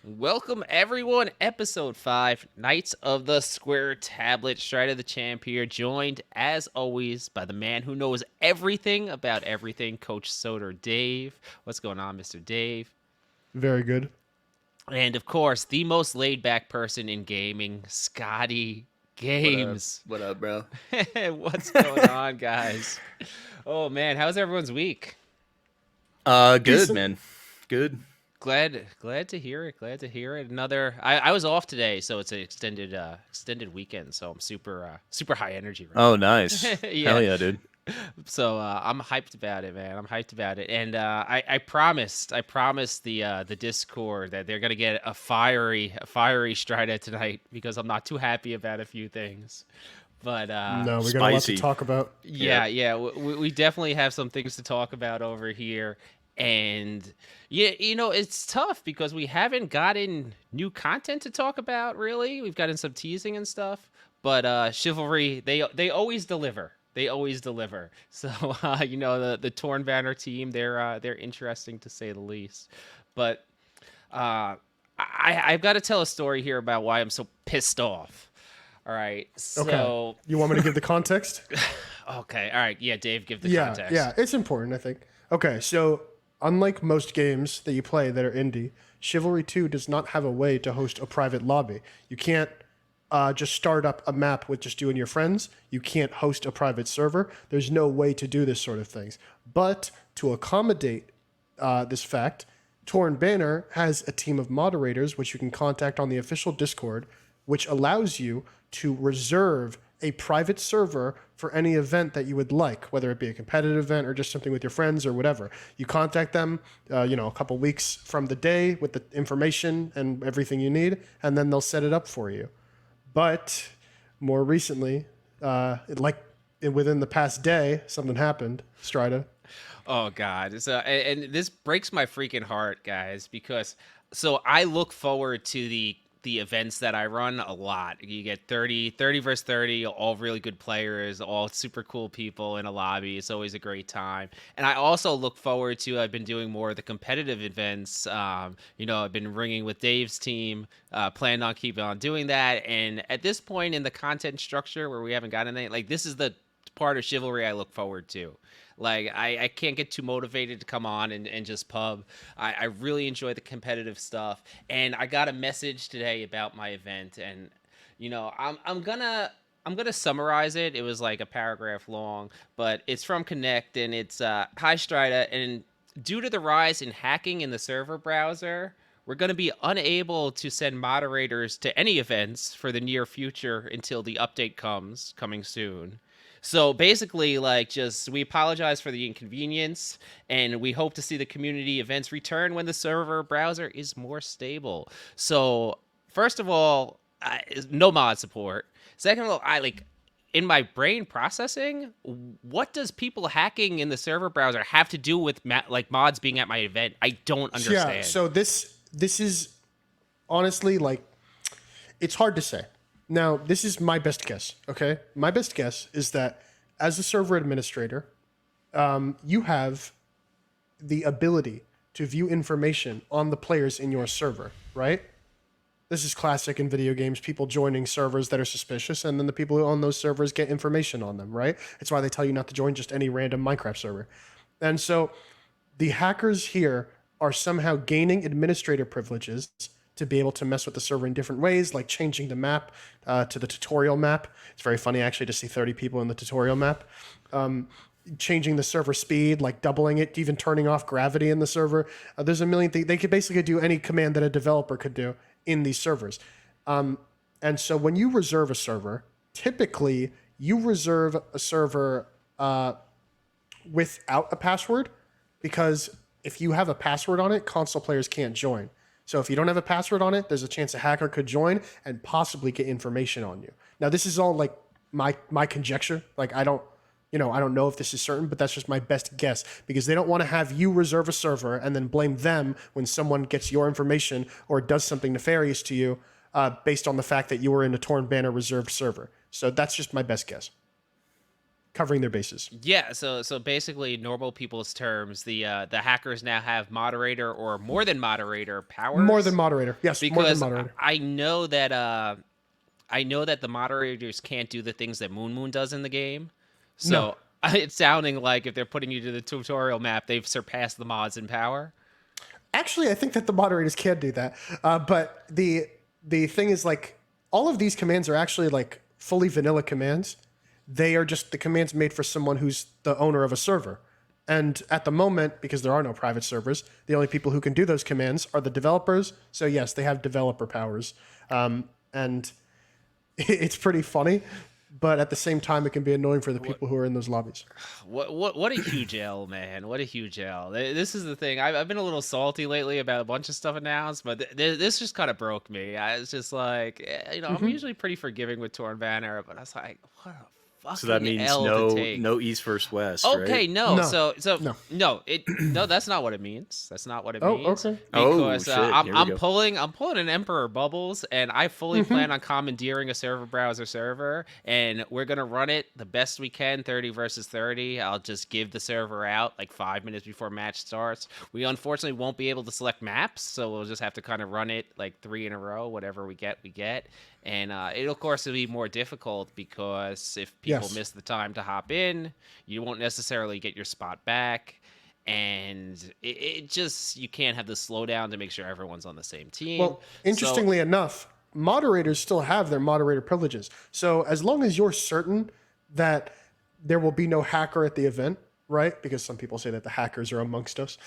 Welcome everyone, episode 5, Knights of the Square Tablet, Strider the Champ here, joined as always by the man who knows everything about everything, Coach Soder Dave. What's going on, Mr. Dave? Very good. And of course, the most laid back person in gaming, Scotty What up? Games. What up, bro? What's going on, guys? Oh man, how's everyone's week? Good, Decent. man. Good. Glad to hear it. Glad to hear it. I was off today, so it's an extended weekend. So I'm super high energy right Oh, nice. now. Hell Yeah. yeah, dude. So I'm hyped about it, man. I'm hyped about it, and I promised the Discord that they're gonna get a fiery Strider tonight because I'm not too happy about a few things. But No, we got a lot to Spicy. talk about. yeah. We definitely have some things to talk about over here. And yeah, it's tough because we haven't gotten new content to talk about, really. We've gotten some teasing and stuff. But Chivalry, they always deliver. They always deliver. So the Torn Banner team, they're interesting to say the least. But I've got to tell a story here about why I'm so pissed off. All right. Okay. So You want me to give the context? okay. All right. Yeah, Dave, give the Yeah, context. yeah. It's important, I think. Okay, so unlike most games that you play that are indie, Chivalry 2 does not have a way to host a private lobby. You can't just start up a map with just you and your friends. You can't host a private server. There's no way to do this sort of things. But to accommodate this fact, Torn Banner has a team of moderators which you can contact on the official Discord, which allows you to reserve a private server for any event that you would like, whether it be a competitive event or just something with your friends or whatever. You contact them, a couple weeks from the day with the information and everything you need, and then they'll set it up for you. But more recently, within the past day, something happened. Strida. Oh God. So and this breaks my freaking heart, guys, because so I look forward to the events that I run a lot. You get 30 versus 30, all really good players, all super cool people in a lobby. It's always a great time. And I also look forward to, I've been doing more of the competitive events. I've been ringing with Dave's team, plan on keeping on doing that. And at this point in the content structure where we haven't gotten anything, like this is the part of Chivalry I look forward to. Like I can't get too motivated to come on and just pub. I really enjoy the competitive stuff. And I got a message today about my event, and I'm gonna summarize it. It was like a paragraph long, but it's from Connect, and it's hi Strida, and due to the rise in hacking in the server browser, we're going to be unable to send moderators to any events for the near future until the update coming soon. So basically, like, just we apologize for the inconvenience, and we hope to see the community events return when the server browser is more stable. So, first of all, no mod support. Second of all, I like in my brain processing, what does people hacking in the server browser have to do with like mods being at my event? I don't understand. Yeah. So this is honestly like it's hard to say. Now, this is my best guess, okay? My best guess is that as a server administrator, you have the ability to view information on the players in your server, right? This is classic in video games, people joining servers that are suspicious, and then the people who own those servers get information on them, right? It's why they tell you not to join just any random Minecraft server. And so the hackers here are somehow gaining administrator privileges to be able to mess with the server in different ways, like changing the map to the tutorial map. It's very funny, actually, to see 30 people in the tutorial map. Changing the server speed, like doubling it, even turning off gravity in the server. There's a million things. They could basically do any command that a developer could do in these servers. And so when you reserve a server, typically you reserve a server without a password, because if you have a password on it, console players can't join. So if you don't have a password on it, there's a chance a hacker could join and possibly get information on you. Now, this is all like my conjecture. Like I don't know if this is certain, but that's just my best guess, because they don't want to have you reserve a server and then blame them when someone gets your information or does something nefarious to you based on the fact that you were in a Torn Banner reserved server. So that's just my best guess. covering their bases. Yeah, so basically, normal people's terms, the hackers now have moderator or more than moderator powers. More than moderator, yes, more than Because moderator. I know that the moderators can't do the things that Moon Moon does in the game. No. So it's sounding like if they're putting you to the tutorial map, they've surpassed the mods in power. Actually, I think that the moderators can do that. But the thing is, like, all of these commands are actually like fully vanilla commands. They are just the commands made for someone who's the owner of a server. And at the moment, because there are no private servers, the only people who can do those commands are the developers. So yes, they have developer powers. And it's pretty funny. But at the same time, it can be annoying for the people who are in those lobbies. What a huge L, man. What a huge L. This is the thing. I've been a little salty lately about a bunch of stuff announced, but this just kind of broke me. I was just like, I'm usually pretty forgiving with Torn Banner, but I was like, what a fucking So that means L to take. no East versus West, Okay, right? no. No. So No. no, that's not what it means. That's not what it Oh, means. okay. Because Oh, shit. Here we I'm go. pulling an Emperor Bubbles, and I fully plan on commandeering a server browser server, and we're gonna run it the best we can, 30 versus 30. I'll just give the server out like 5 minutes before match starts. We unfortunately won't be able to select maps, so we'll just have to kind of run it like 3 in a row. Whatever we get, we get. And it'll, of course, be more difficult because if people Yes. miss the time to hop in, you won't necessarily get your spot back. And it just, you can't have the slowdown to make sure everyone's on the same team. Well, interestingly enough, moderators still have their moderator privileges. So as long as you're certain that there will be no hacker at the event, right? Because some people say that the hackers are amongst us.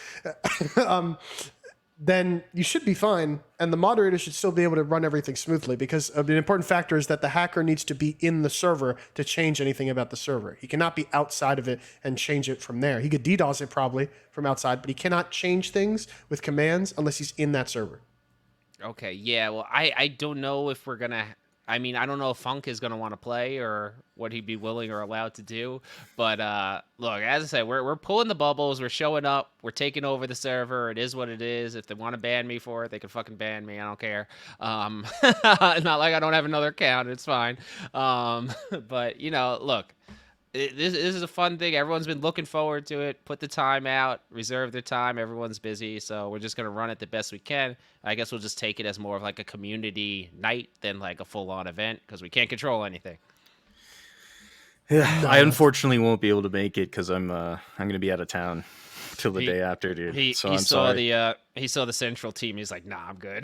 Then you should be fine, and the moderator should still be able to run everything smoothly, because an important factor is that the hacker needs to be in the server to change anything about the server. He cannot be outside of it and change it from there. He could DDoS it probably from outside, but he cannot change things with commands unless he's in that server. Okay, yeah, well, I don't know if we're gonna. I mean, I don't know if Funk is gonna want to play or what he'd be willing or allowed to do. But look, as I said, we're pulling the bubbles. We're showing up. We're taking over the server. It is what it is. If they want to ban me for it, they can fucking ban me. I don't care. Not like I don't have another account. It's fine. But look. This is a fun thing. Everyone's been looking forward to it. Put the time out, reserve their time. Everyone's busy, so we're just gonna run it the best we can. I guess we'll just take it as more of like a community night than like a full-on event because we can't control anything. Yeah, I unfortunately won't be able to make it because I'm gonna be out of town till the day after, dude. He I'm saw sorry. he saw the central team. He's like, nah, I'm good.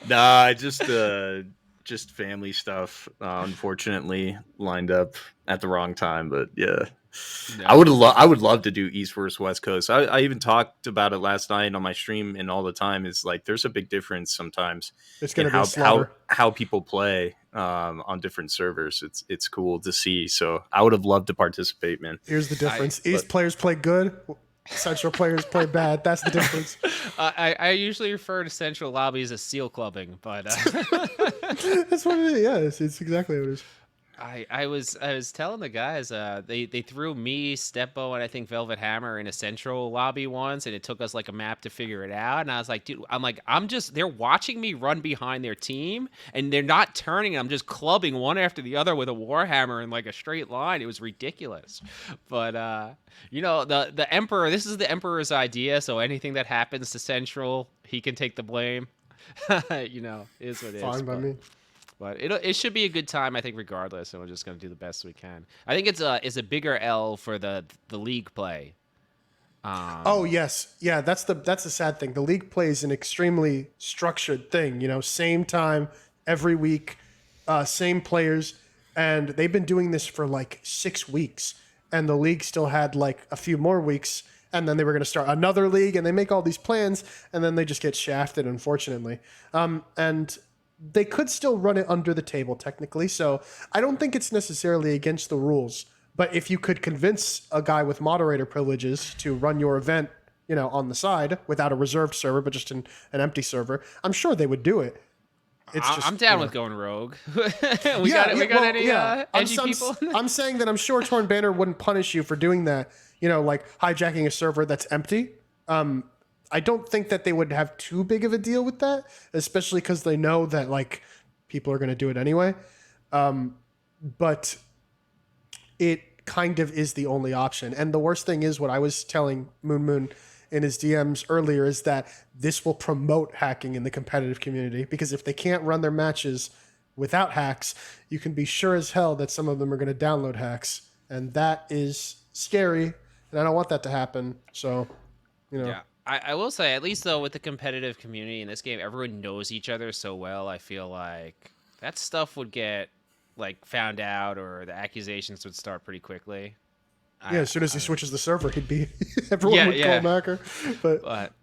Nah, I just family stuff, unfortunately, lined up at the wrong time. But yeah, No. I would love to do East versus West Coast. I even talked about it last night on my stream, and all the time is like there's a big difference sometimes It's going in to be a slaughter. how people play on different servers. It's cool to see. So I would have loved to participate, man. Here's the difference. East players play good. Central players play bad. That's the difference. I usually refer to central lobbies as seal clubbing, but That's what it is. Yeah, it's exactly what it is. I was telling the guys they threw me, Stepbo, and I think Velvet Hammer in a central lobby once, and it took us like a map to figure it out. And I was like, dude, they're watching me run behind their team, and they're not turning. And I'm just clubbing one after the other with a Warhammer in like a straight line. It was ridiculous. But the Emperor. This is the Emperor's idea. So anything that happens to Central, he can take the blame. Is what it is. Fine by me. But it should be a good time, I think, regardless, and we're just gonna do the best we can. I think it's a bigger L for the league play. Oh yes, yeah. That's the sad thing. The league plays an extremely structured thing. Same time every week, same players, and they've been doing this for like 6 weeks. And the league still had like a few more weeks, and then they were going to start another league, and they make all these plans, and then they just get shafted, unfortunately. And they could still run it under the table technically, so I don't think it's necessarily against the rules. But if you could convince a guy with moderator privileges to run your event, on the side without a reserved server, but just an empty server, I'm sure they would do it. It's just, I'm down with going rogue. we got any edgy people? I'm saying that I'm sure Torn Banner wouldn't punish you for doing that. Like hijacking a server that's empty. I don't think that they would have too big of a deal with that, especially because they know that like people are going to do it anyway. But it kind of is the only option. And the worst thing is what I was telling Moon in his DMs earlier is that this will promote hacking in the competitive community, because if they can't run their matches without hacks, you can be sure as hell that some of them are going to download hacks. And that is scary. And I don't want that to happen. So, you know. Yeah. I will say, at least though, with the competitive community in this game, everyone knows each other so well. I feel like that stuff would get like found out, or the accusations would start pretty quickly. Yeah, as soon as he switches the server, he'd be everyone would call him hacker. But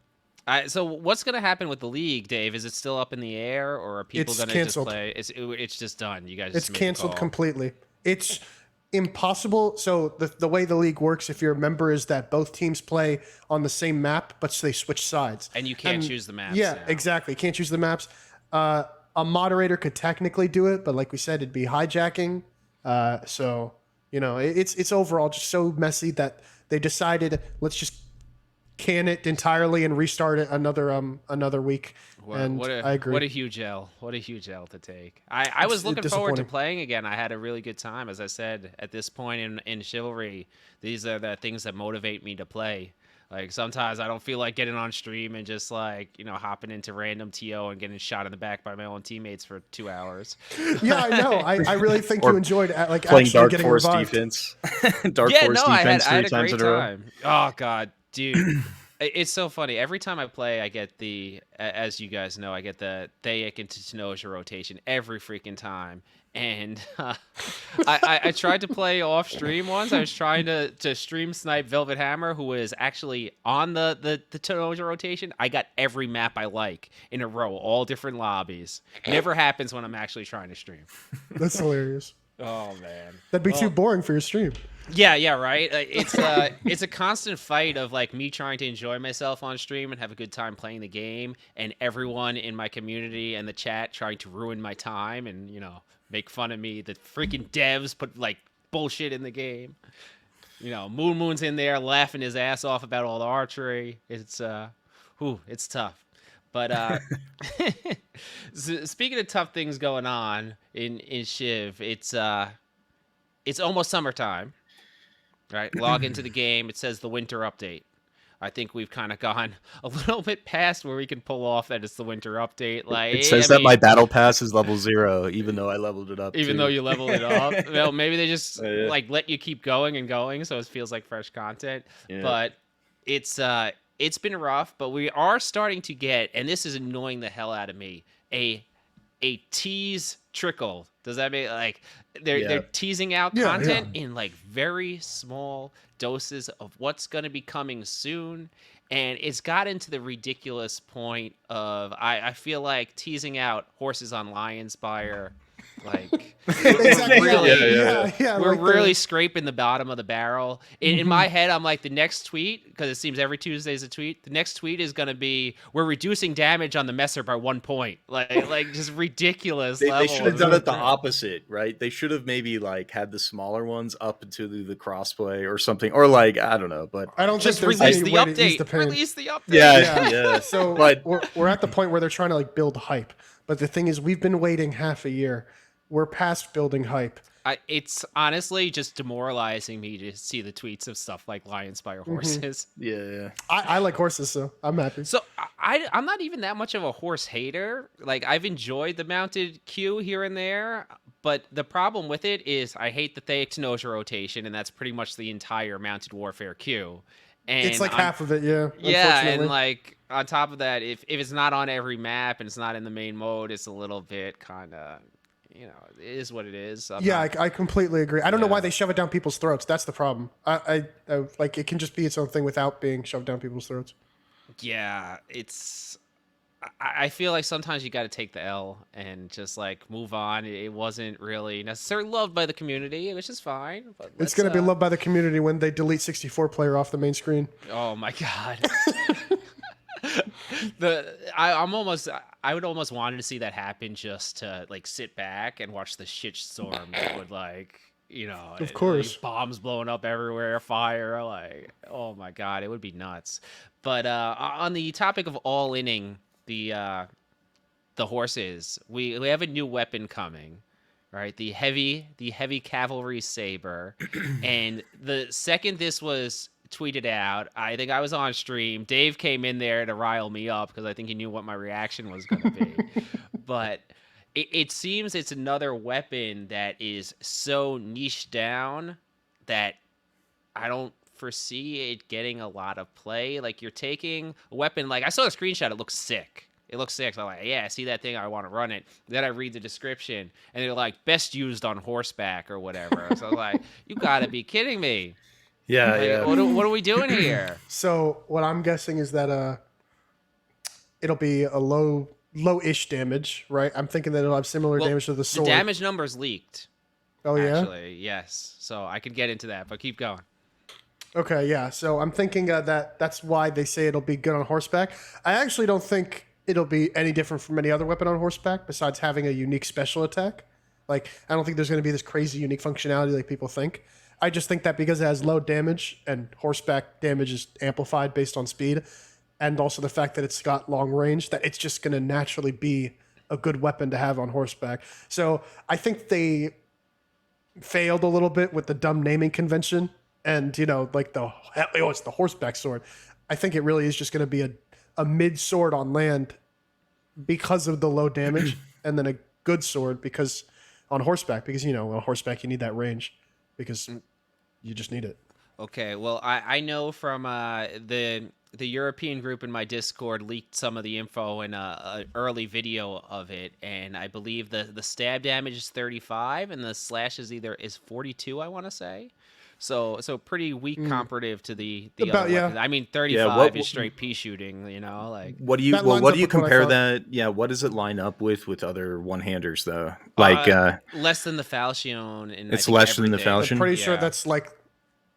so what's going to happen with the league, Dave? Is it still up in the air, or are people going to just play? It's just done. You guys. It's canceled completely. It's impossible. So the way the league works, if you're a member, is that both teams play on the same map, but they switch sides. And you can't choose the maps. Yeah, exactly. Can't choose the maps. A moderator could technically do it, but like we said, it'd be hijacking. So you know, it's overall just so messy that they decided, let's just can it entirely and restart it another week. I agree. What a huge L. What a huge L to take. I was looking forward to playing again. I had a really good time. As I said, at this point in Chivalry, these are the things that motivate me to play. Like, sometimes I don't feel like getting on stream and just, like, you know, hopping into random TO and getting shot in the back by my own teammates for 2 hours. Yeah, I know. I really think you enjoyed like playing actually Dark getting Force revived. defense. Dark Force defense I had 3 a times great in a row. time. Oh god, dude. It's so funny. Every time I play, I get as you guys know, I get the Thayek into Tanoja rotation every freaking time. And I tried to play off stream once. I was trying to stream snipe Velvet Hammer, who was actually on the Tanoja rotation. I got every map I like in a row, all different lobbies. Never happens when I'm actually trying to stream. That's hilarious. Oh man, that'd be too boring for your stream. Yeah, right. It's a constant fight of like me trying to enjoy myself on stream and have a good time playing the game, and everyone in my community and the chat trying to ruin my time and, you know, make fun of me. The freaking devs put like bullshit in the game. You know, Moon's in there laughing his ass off about all the archery. It's it's tough. But speaking of tough things going on in Shiv, it's almost summertime. Right, log into the game. It says the winter update. I think we've kind of gone a little bit past where we can pull off that it's the winter update. Like, it says that my battle pass is level 0, even though I leveled it up. Even though you leveled it up, well, maybe they just like let you keep going and going, so it feels like fresh content. Yeah. But it's been rough. But we are starting to get, and this is annoying the hell out of me, a tease trickle. Does that mean like they're teasing out content in like very small doses of what's going to be coming soon, and it's gotten to the ridiculous point of I feel like teasing out horses on Lionspire. Like we're really scraping the bottom of the barrel. In my head, I'm like, the next tweet, because it seems every Tuesday is a tweet. The next tweet is going to be, we're reducing damage on the Messer by 1 point. Like just ridiculous. They should have done it the opposite, right? They should have maybe like had the smaller ones up into the crossplay or something, or like I don't know, but I don't just think release the update. Release the update. Yeah. So, but we're at the point where they're trying to like build hype. But the thing is, we've been waiting half a year. We're past building hype. It's honestly just demoralizing me to see the tweets of stuff like Lionspire horses. Yeah. I like horses, so I'm happy. So I'm not even that much of a horse hater. Like, I've enjoyed the mounted queue here and there, but the problem with it is I hate the Thayek Tanoja rotation, and that's pretty much the entire mounted warfare queue. And it's like half of it, yeah. Yeah, and like on top of that, if it's not on every map and it's not in the main mode, it's a little bit kind of, you know, it is what it is. I completely agree. I don't know why they shove it down people's throats. That's the problem. I like, it can just be its own thing without being shoved down people's throats. Yeah, I feel like sometimes you got to take the L and just like move on. It wasn't really necessarily loved by the community, which is fine. But it's going to be loved by the community when they delete 64 player off the main screen. Oh my god. I would almost wanted to see that happen just to like sit back and watch the shitstorm that would, like, you know, of course, bombs blowing up everywhere, fire, like, oh my god, it would be nuts. But on the topic of all-inning the horses, we have a new weapon coming, right? The heavy cavalry saber. And the second this was tweeted out, I think I was on stream. Dave came in there to rile me up because I think he knew what my reaction was going to be. But it seems it's another weapon that is so niche down that I don't foresee it getting a lot of play. Like, you're taking a weapon, like I saw a screenshot, it looks sick. It looks sick. So I'm like, yeah, I see that thing, I want to run it. Then I read the description, and they're like, best used on horseback or whatever. So I'm like, you gotta be kidding me. Yeah, Like, yeah. what are we doing here? So what I'm guessing is that it'll be a low-ish damage, right? I'm thinking that it'll have similar Well, damage to the The sword. damage numbers leaked, Oh yeah. actually. Yes. So I could get into that, but keep going. Okay, yeah. So I'm thinking that that's why they say it'll be good on horseback. I actually don't think it'll be any different from any other weapon on horseback besides having a unique special attack. Like, I don't think there's going to be this crazy unique functionality like people think. I just think that because it has low damage and horseback damage is amplified based on speed, and also the fact that it's got long range, that it's just going to naturally be a good weapon to have on horseback. So I think they failed a little bit with the dumb naming convention, and like it's the horseback sword. I think it really is just going to be a mid sword on land because of the low damage, and then a good sword because on horseback, because on horseback you need that range because you just need it. Okay, well, I know from the European group in my Discord leaked some of the info in a early video of it, and I believe the stab damage is 35 and the slash is 42, I want to say. So pretty weak comparative to the About, other yeah. weapons. I mean, 35 what- is straight pea shooting, like. What do you That lines what up do you with what I compare thought. that? Yeah, what does it line up with other one-handers though? Like Less than the falchion, and I It's think less than the everything. I'm falchion? pretty sure Yeah. that's like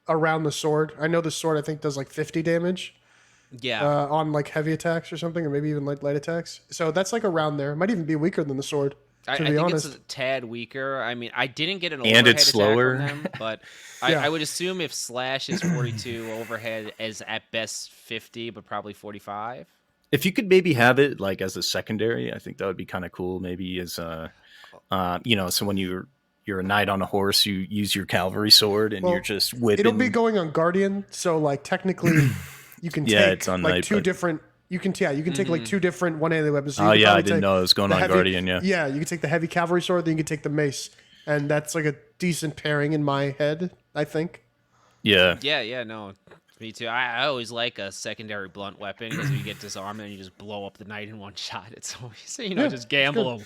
around the sword. I know the sword I think does like 50 damage Yeah. on like heavy attacks or something, or maybe even light attacks. So that's like around there. It might even be weaker than the sword. I To be think honest, it's a tad weaker. I mean, I didn't get an And overhead it's attack slower. from them, but Yeah. I would assume if slash is 42, overhead is at best 50, but probably 45. If you could maybe have it like as a secondary, I think that would be kind of cool. Maybe as so when you're a knight on a horse, you use your cavalry sword and Well, you're just whipping. it'll be going on guardian. So like technically, you can Yeah, take it's on like knight, two but- different. You can take like two different one-handed weapons. So you Oh could yeah, I probably didn't take know it was going the on heavy- guardian. Yeah. Yeah, you can take the heavy cavalry sword, then you can take the mace, and that's like a decent pairing in my head. I think. Yeah. Yeah, no. Me too. I always like a secondary blunt weapon because you get disarmed and you just blow up the knight in one shot. It's always, Yeah, just gamble,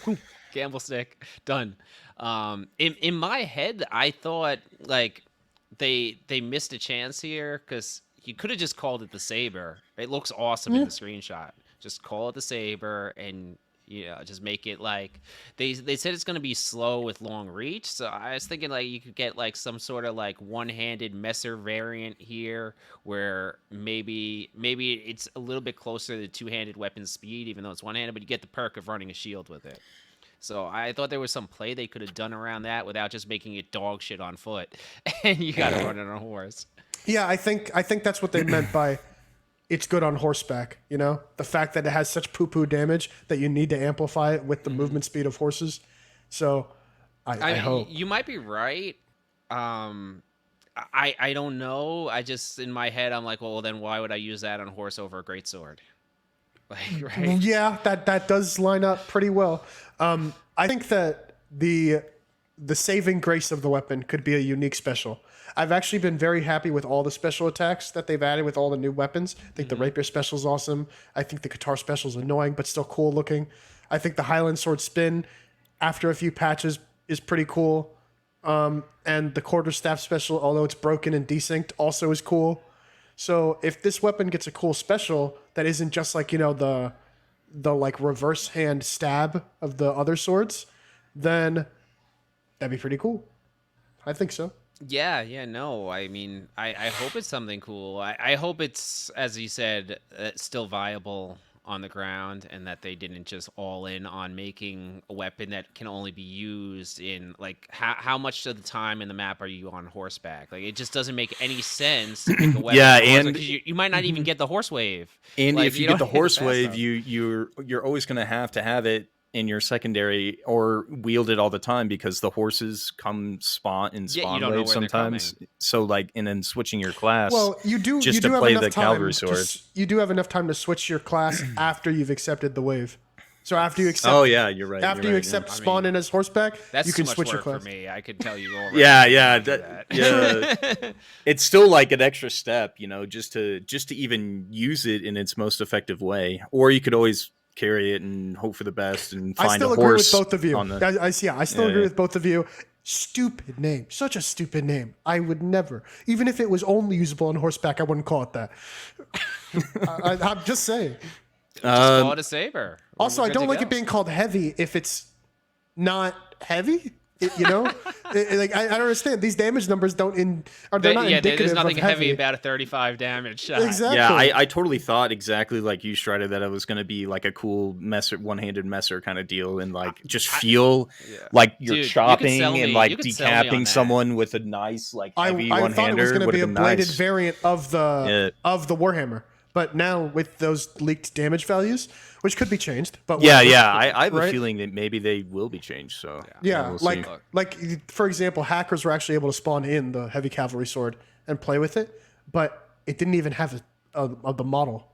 gamble stick, done. In my head, I thought like they missed a chance here because you could have just called it the saber. It looks awesome in the screenshot. Just call it the saber and just make it like they said it's going to be slow with long reach. So I was thinking like you could get like some sort of like one-handed messer variant here where maybe it's a little bit closer to two-handed weapon speed, even though it's one-handed, but you get the perk of running a shield with it. So I thought there was some play they could have done around that without just making it dog shit on foot, and you got to run it on a horse. Yeah, I think that's what they meant by it's good on horseback. The fact that it has such poo-poo damage that you need to amplify it with the movement speed of horses. So I hope. You might be right. I don't know. I just in my head I'm like, well, then why would I use that on a horse over a greatsword? Like, right? Yeah, that does line up pretty well. I think that the saving grace of the weapon could be a unique special. I've actually been very happy with all the special attacks that they've added with all the new weapons. I think the rapier special is awesome. I think the guitar special is annoying but still cool looking. I think the Highland sword spin after a few patches is pretty cool. And the quarterstaff special, although it's broken and desynced, also is cool. So if this weapon gets a cool special that isn't just like the like reverse hand stab of the other swords, then that'd be pretty cool. I think so. Yeah, no. I mean, I hope it's something cool. I hope it's, as you said, still viable on the ground, and that they didn't just all in on making a weapon that can only be used in like how much of the time in the map are you on horseback? Like it just doesn't make any sense to make a weapon. Yeah, on horseback, and 'cause you might not even get the horse wave. And Like, if you get the don't hit it horse fast wave, enough. you're always going to have it in your secondary or wield it all the time because the horses come spawn in Yeah, you spawn don't know waves when they're sometimes. So like, and then switching your class Well, you do just to have play enough the time cavalry sword. you do have enough time to switch your class after you've accepted the wave. So after you accept, Oh yeah, you're right. after you're you right, accept yeah. spawn in as horseback, That's you can too much switch your work for class. me. I could tell you already. Yeah, I yeah, can't do that, that. yeah. It's still like an extra step, you know, just to even use it in its most effective way. Or you could always carry it and hope for the best and I find still a agree with horse both of you. on the. I still Yeah, agree yeah. with both of you. Stupid name, such a stupid name. I would never, even if it was only usable on horseback, I wouldn't call it that. I'm just saying. Just call it a saber. Also, We're I good don't to like go. it being called heavy if it's not heavy. You know, like I don't understand. These damage numbers don't they're not indicative there's nothing of heavy about a 35 damage shot. Exactly. Yeah, I totally thought exactly like you, Strider, that it was going to be like a cool messer, one-handed messer kind of deal, and like just feel like you're Dude, you could chopping sell me- and like you could sell me on decapping that. someone with a nice like heavy I thought it was one-hander going to would be a have been bladed nice. variant of the Yeah. Warhammer, but now with those leaked damage values, which could be changed, but Yeah, whatever, yeah. I have a right? feeling that maybe they will be changed. So Yeah, we'll like see. like for example, hackers were actually able to spawn in the heavy cavalry sword and play with it, but it didn't even have the model,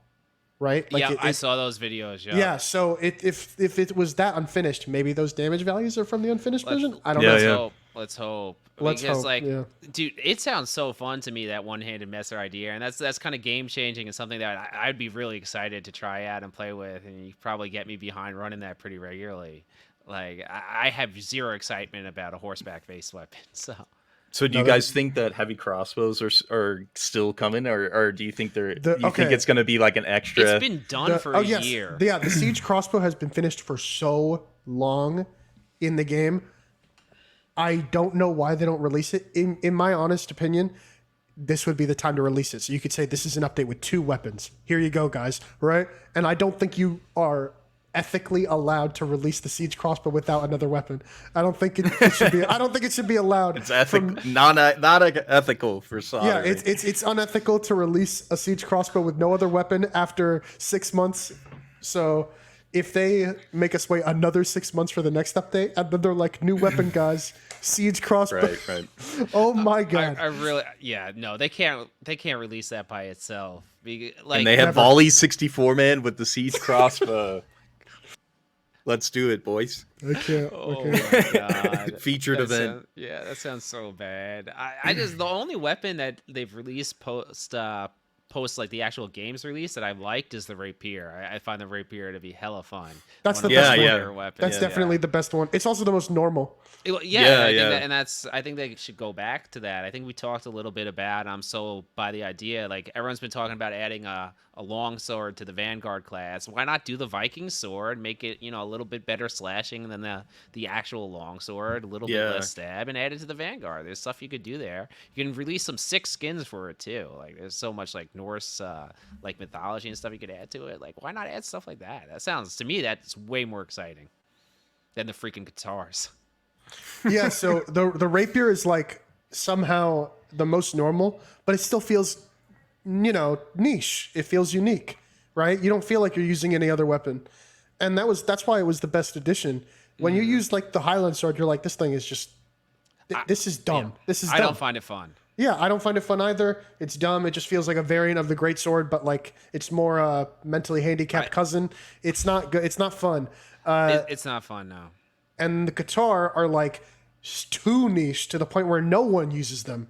right? Like Yeah, it, I saw those videos. Yeah. Yeah, so if it was that unfinished, maybe those damage values are from the unfinished version. I don't Yeah, know. Let's yeah. hope. Let's hope. Let's Because hope, like, yeah. dude, it sounds so fun to me, that one-handed messer idea, and that's kind of game changing and something that I'd be really excited to try out and play with, and you probably get me behind running that pretty regularly. Like I have zero excitement about a horseback-based weapon, so. So do you guys think that heavy crossbows are still coming, or do you think you think it's going to be like an extra? It's been done for a year. Yeah, the siege crossbow has been finished for so long in the game. I don't know why they don't release it. In my honest opinion, this would be the time to release it. So you could say this is an update with 2 weapons. Here you go, guys. Right? And I don't think you are ethically allowed to release the siege crossbow without another weapon. I don't think it should be. I don't think it should be allowed. It's not ethical for Yeah, soldering. it's unethical to release a siege crossbow with no other weapon after 6 months. So if they make us wait another 6 months for the next update, and then they're like, new weapon, guys, siege crossbow. Right. Oh my god! I really, no, they can't release that by itself. Like, And they have Never. volley 64 man with the siege crossbow. Let's do it, boys. I can't. oh Okay. my god, Featured event. That sounds so bad. I just, the only weapon that they've released post like the actual games release that I've liked is the rapier. I find the rapier to be hella fun. That's One the of best my one. favorite weapons. That's definitely the best one. It's also the most normal. I think they should go back to that. I think we talked a little bit about. I'm sold by the idea. Like, everyone's been talking about adding a long sword to the Vanguard class. Why not do the Viking sword? Make it, a little bit better slashing than the actual long sword. A little bit less stab, and add it to the Vanguard. There's stuff you could do there. You can release some sick skins for it too. Like, there's so much like Norse like mythology and stuff you could add to it. Like, why not add stuff like that? That sounds, to me, that's way more exciting than the freaking guitars. Yeah. So the rapier is like somehow the most normal, but it still feels, niche. It feels unique, right? You don't feel like you're using any other weapon, and that's why it was the best addition. When you use like the Highland sword, you're like, this thing is just, this is dumb. This is dumb. I don't find it fun. Yeah, I don't find it fun either. It's dumb. It just feels like a variant of the great sword, but like it's more mentally handicapped cousin. It's not good. It's not fun. It's not fun, no. And the guitar are like too niche to the point where no one uses them.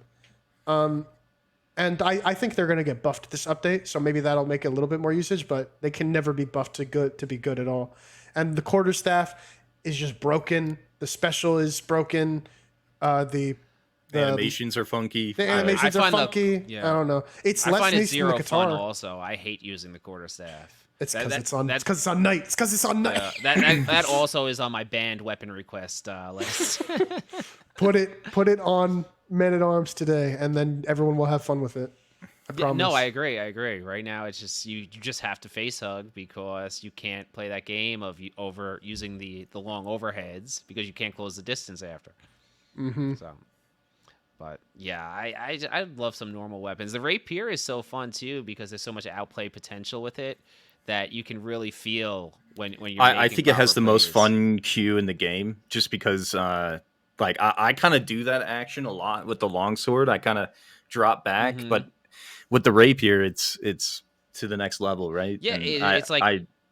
And I think they're gonna get buffed this update, so maybe that'll make a little bit more usage, but they can never be buffed to be good at all. And the quarterstaff is just broken. The special is broken. The animations are funky. The animations I are find funky. I don't know. It's I less find it niche than the zero guitar. fun. Also, I hate using the quarterstaff. It's because it's on night. It's because it's on night. That also is on my banned weapon request list. Put it on Man at Arms today, and then everyone will have fun with it. I promise. No, I agree. Right now, it's just you just have to face hug because you can't play that game of over using the long overheads because you can't close the distance after. Mm-hmm. So, but yeah, I love some normal weapons. The rapier is so fun too because there's so much outplay potential with it that you can really feel when you're I making think it has proper the most plays. fun cue in the game, just because like I kind of do that action a lot with the longsword. I kind of drop back, Hmm. but with the rapier, it's to the next level, right? Yeah, And it's like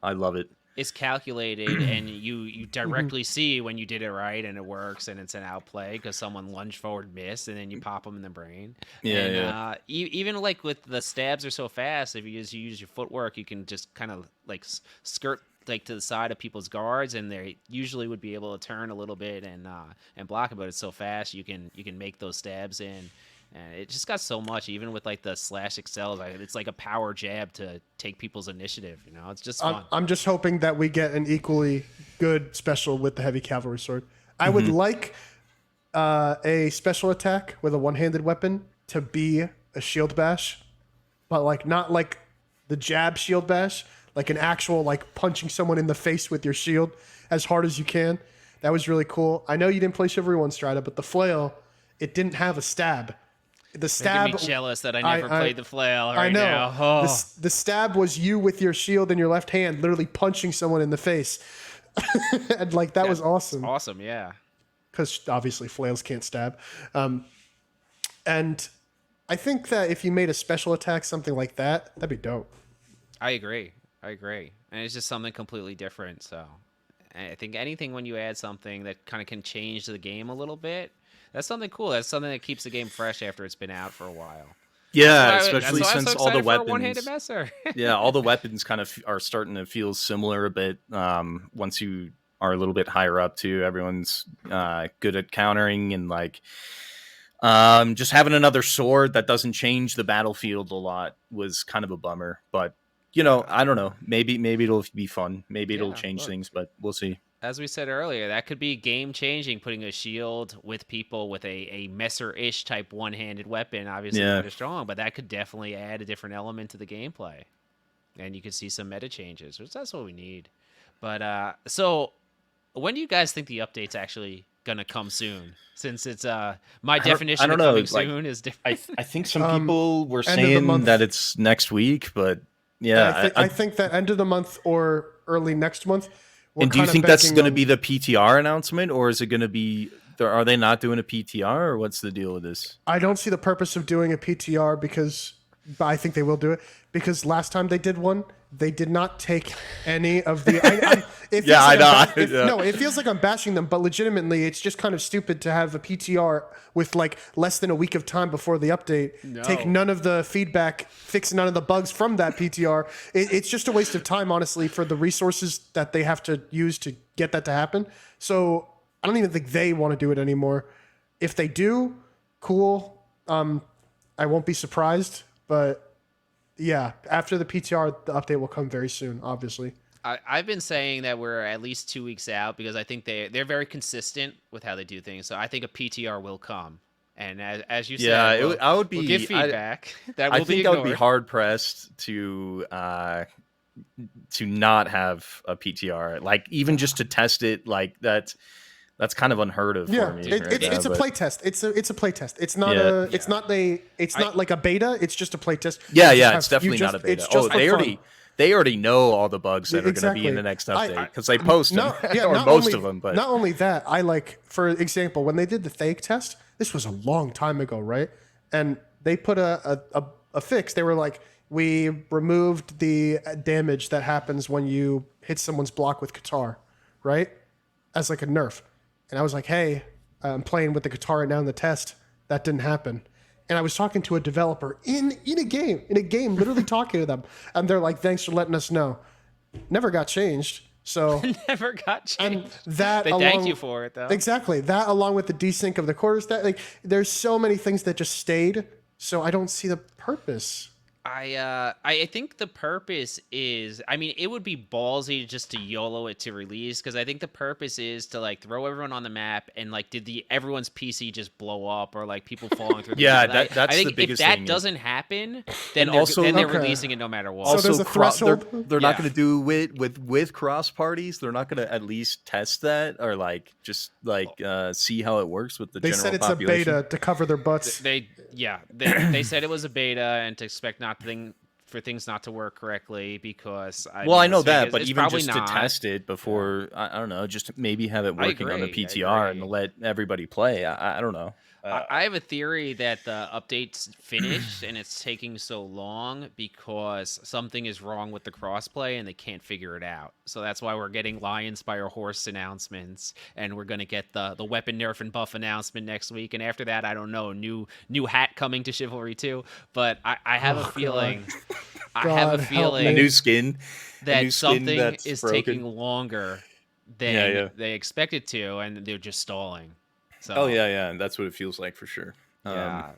I love it. it's calculated, and you Mhm. directly see when you did it right and it works, and it's an outplay because someone lunged forward, missed, and then you pop them in the brain. Yeah, And yeah. even like with the stabs are so fast, if you use your footwork, you can just kind of like skirt like to the side of people's guards, and they usually would be able to turn a little bit and block it. But it's so fast, you can make those stabs in. And it just got so much, even with like the slash excels. It's like a power jab to take people's initiative. It's just fun. I'm just hoping that we get an equally good special with the heavy cavalry sword. I would Mhm. like a special attack with a one-handed weapon to be a shield bash, but like not like the jab shield bash, like an actual like punching someone in the face with your shield as hard as you can. That was really cool. I know you didn't play Chivalry 1 Strata, but the flail, it didn't have a stab. The Making me stab, jealous that I never played the flail I right know. now. Oh, The stab was you with your shield in your left hand, literally punching someone in the face. And like that was awesome. awesome, yeah. Because obviously flails can't stab. And I think that if you made a special attack, something like that, that'd be dope. I agree. And it's just something completely different. So I think anything when you add something that kind of can change the game a little bit, that's something cool. That's something that keeps the game fresh after it's been out for a while. Yeah, That's especially why I'm so since all the excited for a one-handed weapons. messer. Yeah, all the weapons kind of are starting to feel similar a bit. Once you are a little bit higher up too, everyone's good at countering, and like just having another sword that doesn't change the battlefield a lot was kind of a bummer. But I don't know. Maybe it'll be fun. Maybe it'll Yeah, change look. things, but we'll see. As we said earlier, that could be game changing, putting a shield with people with a messer ish type one handed weapon. Obviously, Yeah. not as strong, but that could definitely add a different element to the gameplay. And you could see some meta changes, which that's what we need. But so when do you guys think the update's actually gonna come soon? Since it's my I definition don't of know. coming Like soon is I different. I think some Um, people were End of the saying that month. it's next week, but I yeah. think I think that end of the month or early next month. We're And do you kind of think that's banking going to on. be the PTR announcement, or is it going to be? Are they not doing a PTR, or what's the deal with this? I don't see the purpose of doing a PTR but I think they will do it because last time they did one, they did not take any of the. It feels Yeah, I like know. Yeah. No, it feels like I'm bashing them, but legitimately, it's just kind of stupid to have a PTR with like less than a week of time before the update. Take No. none of the feedback, fix none of the bugs from that PTR. It's just a waste of time, honestly, for the resources that they have to use to get that to happen. So I don't even think they want to do it anymore. If they do, cool. I won't be surprised, but yeah, after the PTR, the update will come very soon, obviously. I've been saying that we're at least 2 weeks out because I think they're very consistent with how they do things. So I think a PTR will come, and as you Yeah, said, I would we'll give be. feedback that I will be think I would be ignored. hard pressed to not have a PTR, like even just to test it. Like that's kind of unheard of Yeah, for me right now. it's a But play test. It's a play test. It's not yeah, it's not like a beta. It's just a play test. yeah, You just yeah. It's have- you definitely just- not a beta. It's just for fun. they already know all the bugs that are going to be in Exactly. the next I- update because they post them, or not most only, of them. But not only that, I like, for example, when they did the Thake test, this was a long time ago, right? And they put a fix. They were like, we removed the damage that happens when you hit someone's block with Qatar, right? As like a nerf. And I was like, hey, I'm playing with the Qatar right now in the test. That didn't happen. And I was talking to a developer in a game, literally talking to them. And they're like, thanks for letting us know. Never got changed. So Never got changed. and that They along, thank you for it though. Exactly. That along with the desync of the quarters, that like there's so many things that just stayed. So I don't see the purpose. I think the purpose is, I mean, it would be ballsy just to YOLO it to release, because I think the purpose is to like throw everyone on the map, and like did everyone's PC just blow up, or like people falling through the Yeah, window? that's I think the biggest if that thing is- doesn't happen, then also- they're Okay. releasing it no matter what. So there's a threshold? They're not Yeah. going to do it with cross parties. They're not going to at least test that, or like just like see how it works with the They general said it's population. a beta to cover their butts. They said it was a beta, and to expect for things not to work correctly because Well, I know let's face that, it, but it's even probably just to not. test it before, I don't know, just maybe have it I working on the agree. I PTR and agree. let everybody play. I don't know. I have a theory that the update's finished and it's taking so long because something is wrong with the crossplay and they can't figure it out. So that's why we're getting Lion Spire Horse announcements, and we're gonna get the weapon nerf and buff announcement next week. And after that, I don't know, new hat coming to Chivalry 2. But I have a Oh, feeling. I have a God, help a me. feeling new skin, a that new skin something that's is broken. taking longer Yeah, than yeah. they expect it to, and they're just stalling. So Oh yeah, yeah, and that's what it feels like for sure. yeah.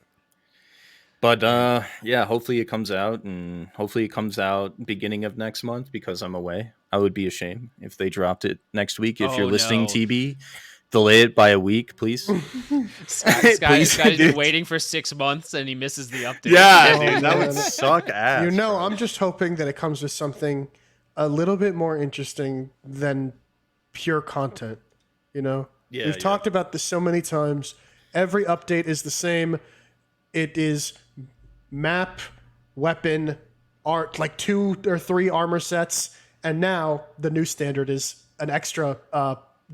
But And yeah, hopefully it comes out, and hopefully it comes out beginning of next month because I'm away. I would be ashamed if they dropped it next week. If you're oh listening, no, TB, delay it by a week, please. Please, Scotty's been dude. waiting for 6 months and he misses the update. Yeah, Oh, dude, that would man. suck ass. You know, bro. I'm just hoping that it comes with something a little bit more interesting than pure content. You know, Yeah, we've yeah. talked about this so many times. Every update is the same. It is map, weapon, art, like 2 or 3 armor sets, and now the new standard is an extra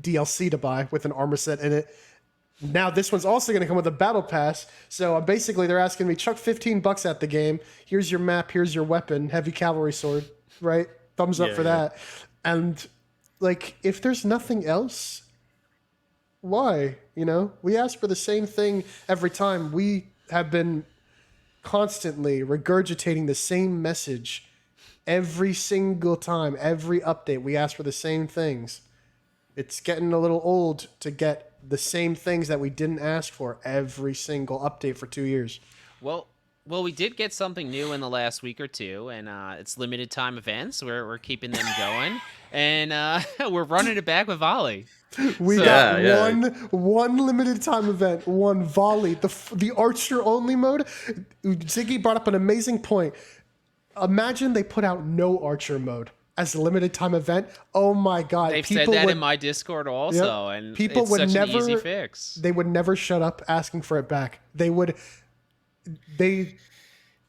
DLC to buy with an armor set in it. Now this one's also going to come with a battle pass. So basically, they're asking me, chuck $15 at the game. Here's your map. Here's your weapon. Heavy cavalry sword. Right? Thumbs up Yeah, for yeah. that. And like, if there's nothing else, why? You know, we ask for the same thing every time. We have been constantly regurgitating the same message every single time, every update. We ask for the same things. It's getting a little old to get the same things that we didn't ask for every single update for 2 years. Well, we did get something new in the last week or two, and it's limited time events. We're keeping them going, and we're running it back with Volley. We So- got Yeah, one limited time event, one volley, the archer only mode. Ziggy brought up an amazing point. Imagine they put out no archer mode as a limited time event. Oh my god, They've said that in my Discord also, Yep. and People it's would such an easy never- fix. they would never shut up asking for it back.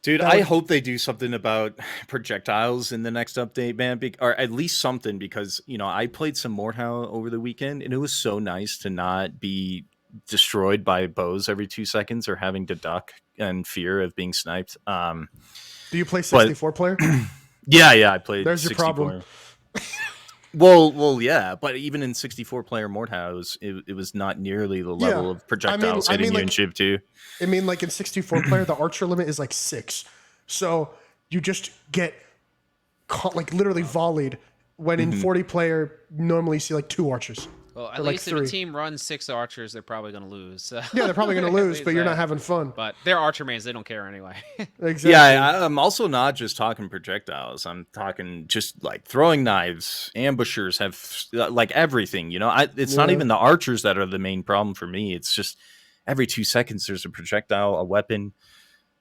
Dude, That I would- hope they do something about projectiles in the next update, man, or at least something, because I played some Mordhau over the weekend, and it was so nice to not be destroyed by bows every 2 seconds or having to duck and fear of being sniped. Do you play 64 player? Yeah, I played. There's your 64. problem. Well, yeah, but even in 64-player Mordhau, it was not nearly the level Yeah. of projectiles hitting you in like- Civ 2. I mean, like in 64 player, the archer limit is like 6. So you just get like literally volleyed when in 40 player, normally you see like 2 archers. Well, at Or like least if a 3. team runs 6 archers, they're probably going to lose. So. Yeah, they're probably going to At lose, least but you're not that. having fun. But they're archer mains; they don't care anyway. Exactly. Yeah, I'm also not just talking projectiles. I'm talking just like throwing knives. Ambushers have like everything. It's not Yeah. even the archers that are the main problem for me. It's just every 2 seconds there's a projectile, a weapon,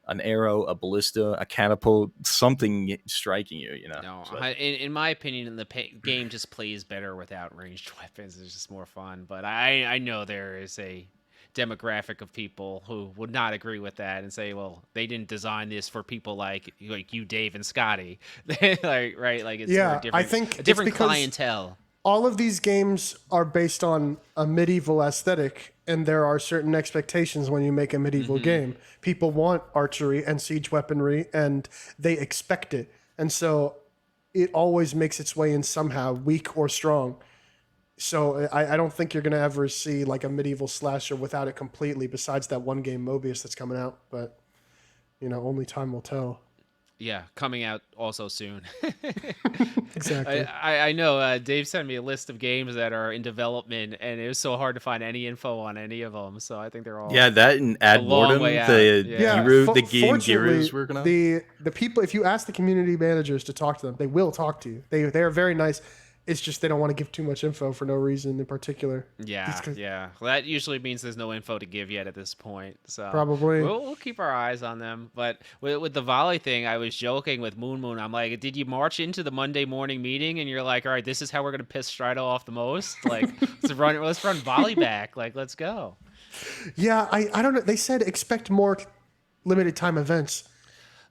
an arrow, a ballista, a catapult, something striking you. No, So- in my opinion, the game just plays better without ranged weapons. It's just more fun. But I know there is a demographic of people who would not agree with that and say, well, they didn't design this for people like you, Dave, and Scotty. Like, right? Like, it's Yeah, for a different, I think a it's different because- clientele. All of these games are based on a medieval aesthetic, and there are certain expectations when you make a medieval game. People want archery and siege weaponry, and they expect it. And so it always makes its way in somehow, weak or strong. So I don't think you're going to ever see like a medieval slasher without it completely, besides that one game Mobius that's coming out. But, only time will tell. Yeah, coming out also soon. Exactly. I know. Dave sent me a list of games that are in development, and it was so hard to find any info on any of them. So I think they're all Yeah, that and Ad long Mortem, way out. the Yeah. Giru, the game fortunately, Giru's working on. The people, if you ask the community managers to talk to them, they will talk to you. They are very nice. It's just they don't want to give too much info for no reason in particular. Yeah, Just 'cause- yeah. Well, that usually means there's no info to give yet at this point. So Probably. we'll keep our eyes on them. But with the volley thing, I was joking with Moon. I'm like, did you march into the Monday morning meeting and you're like, all right, this is how we're gonna piss Strido off the most? Like, let's run volley back. Like, let's go. Yeah, I don't know. They said expect more limited time events.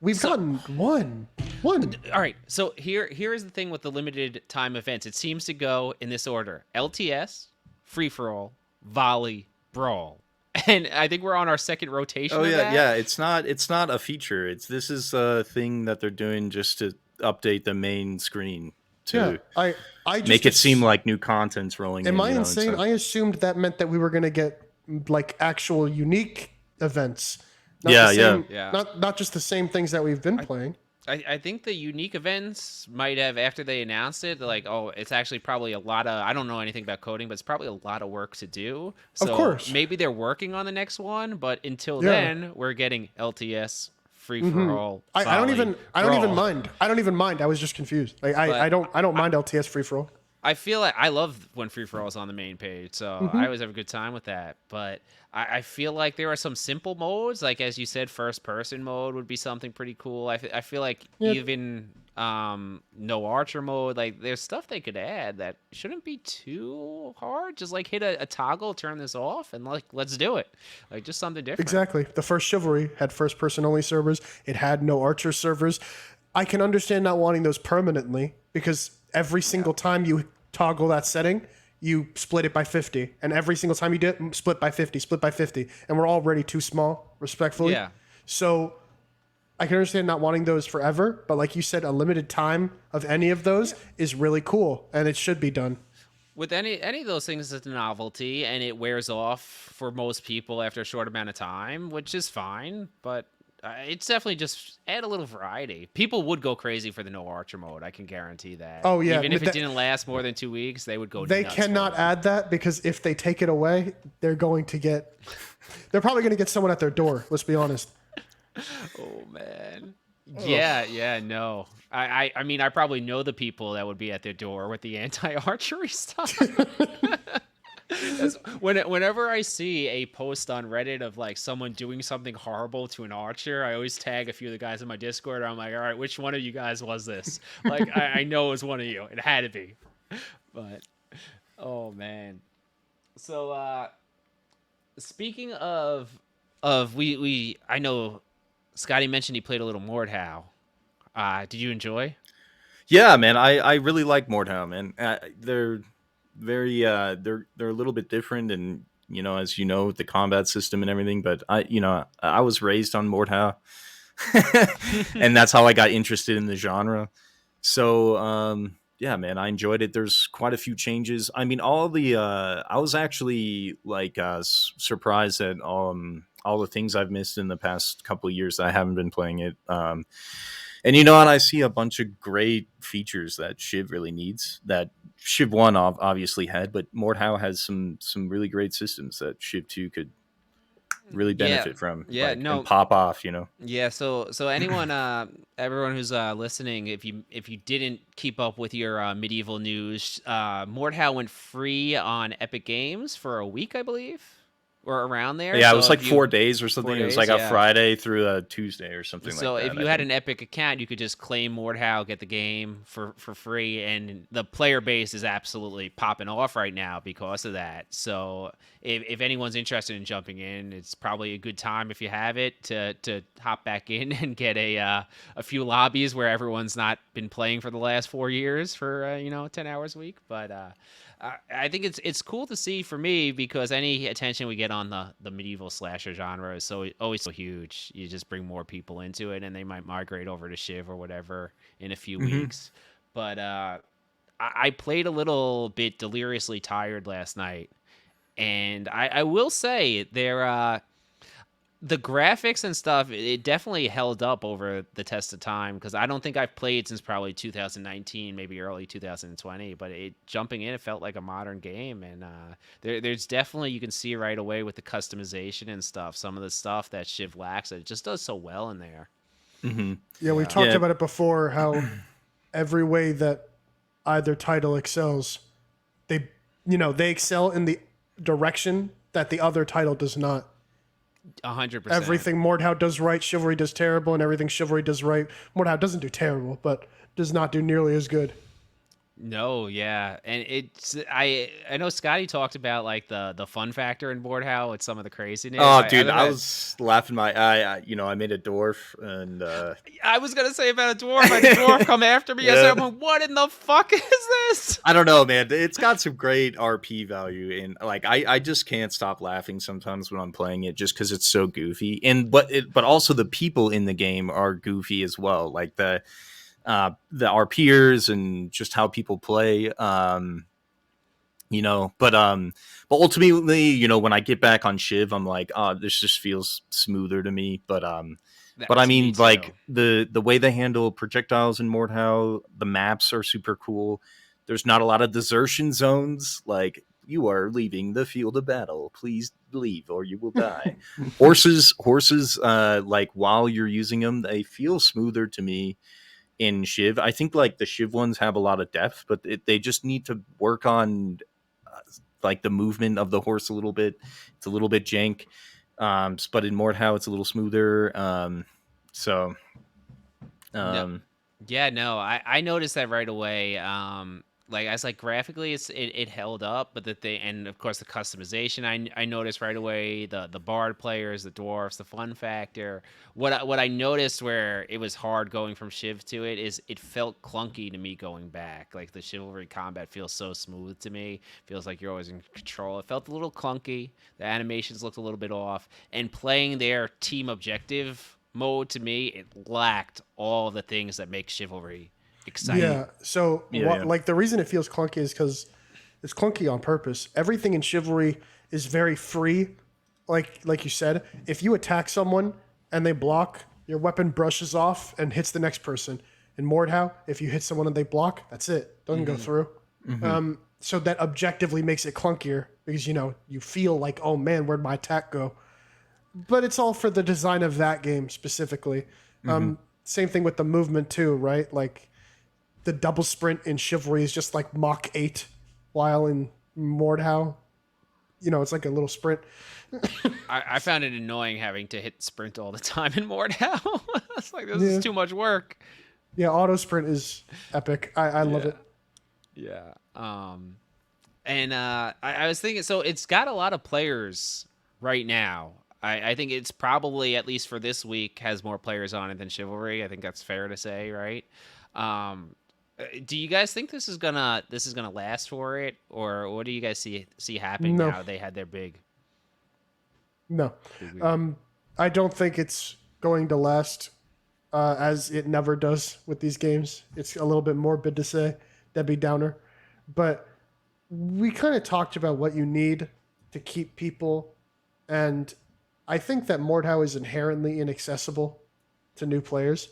We've gotten one. One. All right, so here is the thing with the limited time events. It seems to go in this order: LTS, free for all, volley, brawl, and I think we're on our second rotation Oh of yeah, that. yeah. It's not a feature. This is a thing that they're doing just to update the main screen Yeah. to I just make it seem like new content's rolling am in. I insane? instead- I assumed that meant that we were gonna get like actual unique events. Not Yeah, the same, yeah. not just the same things that we've been playing. I think the unique events might have, after they announced it, they're like, oh, it's actually probably a lot of, I don't know anything about coding, but it's probably a lot of work to do. So Of course. maybe they're working on the next one, but until Yeah. then, we're getting LTS, free for all. I don't even mind. I don't even mind. I was just confused. Like I don't mind LTS free for all. I feel like I love when free for all is on the main page, so I always have a good time with that. But I feel like there are some simple modes, like as you said, first person mode would be something pretty cool. I feel like even no archer mode, like there's stuff they could add that shouldn't be too hard. Just like hit a toggle, turn this off, and like let's do it. Like just something different. Exactly. The first Chivalry had first person only servers. It had no archer servers. I can understand not wanting those permanently because every single time you toggle that setting, you split it by 50. And every single time you do it, split by 50, split by 50. And we're already too small, respectfully. Yeah. So I can understand not wanting those forever. But like you said, a limited time of any of those is really cool. And it should be done. With any of those things, it's a novelty, and it wears off for most people after a short amount of time, which is fine. But it's definitely just add a little variety. People would go crazy for the no archer mode. I can guarantee that. Oh, yeah. Even if it didn't last more than 2 weeks, they would go. They nuts cannot for it. add that because if they take it away, they're probably going to get someone at their door. Let's be honest. Oh man. Yeah, no. I mean, I probably know the people that would be at their door with the anti-archery stuff. Whenever I see a post on Reddit of like someone doing something horrible to an archer, I always tag a few of the guys in my Discord. I'm like, all right, which one of you guys was this? Like, I know it was one of you. It had to be. But, oh man. So, speaking of I know Scotty mentioned he played a little Mordhau. Did you enjoy? Yeah, man. I really like Mordhau, man. They're very they're a little bit different, and as you know, the combat system and everything. But I was raised on Mordhau, and that's how I got interested in the genre. So yeah, man, I enjoyed it. There's quite a few changes. I mean, all the I was actually like surprised at all the things I've missed in the past couple of years that I haven't been playing it. And and I see a bunch of great features that Shiv really needs that Shiv 1 obviously had, but Mordhau has some really great systems that Shiv 2 could really benefit from. Yeah, no. And pop off, Yeah, so anyone, everyone who's listening, if you didn't keep up with your medieval news, Mordhau went free on Epic Games for a week, I believe, or around there. Yeah, so it was like 4 days or something. 4 It was days, like yeah. a Friday through a Tuesday or something So like that. if you had an Epic account, you could just claim Mordhau, get the game for free, and the player base is absolutely popping off right now because of that. So if anyone's interested in jumping in, it's probably a good time if you have it to hop back in and get a few lobbies where everyone's not been playing for the last 4 years for 10 hours a week. But I think it's cool to see for me because any attention we get on the medieval slasher genre is always so huge. You just bring more people into it, and they might migrate over to Shiv or whatever in a few weeks. But I played a little bit deliriously tired last night, and I will say the graphics and stuff, it definitely held up over the test of time because I don't think I've played since probably 2019, maybe early 2020. But jumping in, it felt like a modern game, and there's definitely, you can see right away with the customization and stuff, some of the stuff that Shiv lacks. It just does so well in there. Yeah, we talked about it before, how every way that either title excels, they excel in the direction that the other title does not. 100%. Everything Mordhau does right, Chivalry does terrible, and everything Chivalry does right, Mordhau doesn't do terrible, but does not do nearly as good. No, yeah, and it's I know Scotty talked about like the fun factor in Mordhau with some of the craziness. Oh, I dude, don't I know. was laughing my eye. I made a dwarf, and I was gonna say about a dwarf. I had a dwarf come after me. I yeah, said, I'm like, what in the fuck is this? I don't know, man. It's got some great RP value, and like I just can't stop laughing sometimes when I'm playing it, just because it's so goofy. And but also the people in the game are goofy as well, like the RPers and just how people play. But ultimately, when I get back on Shiv, I'm like, oh, this just feels smoother to me. But I To me mean, too. like the way they handle projectiles in Mordhau, the maps are super cool. There's not a lot of desertion zones. Like, you are leaving the field of battle. Please leave, or you will die. Horses. Like, while you're using them, they feel smoother to me in Shiv. I think like the Shiv ones have a lot of depth, but they just need to work on like the movement of the horse a little bit. It's a little bit jank. But in Mordhau, it's a little smoother. So No, um, yeah, no, I noticed that right away. Like I was like graphically, it held up, but that they and of course the customization, I noticed right away the bard players, the dwarfs, the fun factor. What I noticed where it was hard going from Shiv to it is it felt clunky to me going back. Like the chivalry combat feels so smooth to me. Feels like you're always in control. It felt a little clunky. The animations looked a little bit off, and playing their team objective mode to me, it lacked all the things that make chivalry exciting. Yeah. So yeah, what yeah. like the reason it feels clunky is because it's clunky on purpose. Everything in Chivalry is very free. Like you said, if you attack someone and they block, your weapon brushes off and hits the next person. In Mordhau, if you hit someone and they block, that's it. Doesn't go through. So that objectively makes it clunkier because you feel like, oh man, where'd my attack go? But it's all for the design of that game specifically. Same thing with the movement too, right? Like the double sprint in Chivalry is just like Mach 8, while in Mordhau, it's like a little sprint. I found it annoying having to hit sprint all the time in Mordhau. It's like this is Yeah. too much work. Yeah, auto sprint is epic. I love Yeah, it. yeah. And I was thinking, so it's got a lot of players right now. I think it's probably at least for this week has more players on it than Chivalry. I think that's fair to say, right? Um, do you guys think this is gonna last for it, or what do you guys see happening No, now? They had their no. big week. I don't think it's going to last as it never does with these games. It's a little bit morbid to say, Debbie Downer. But we kind of talked about what you need to keep people, and I think that Mordhau is inherently inaccessible to new players.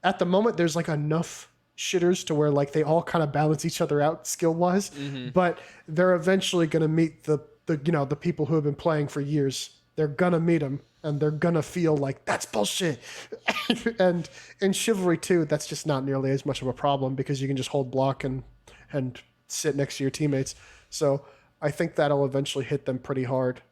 At the moment, there's like enough shitters to where like they all kind of balance each other out skill wise, but they're eventually going to meet the people who have been playing for years. They're gonna meet them, and they're gonna feel like that's bullshit. And in Chivalry 2, that's just not nearly as much of a problem because you can just hold block and sit next to your teammates. So I think that'll eventually hit them pretty hard.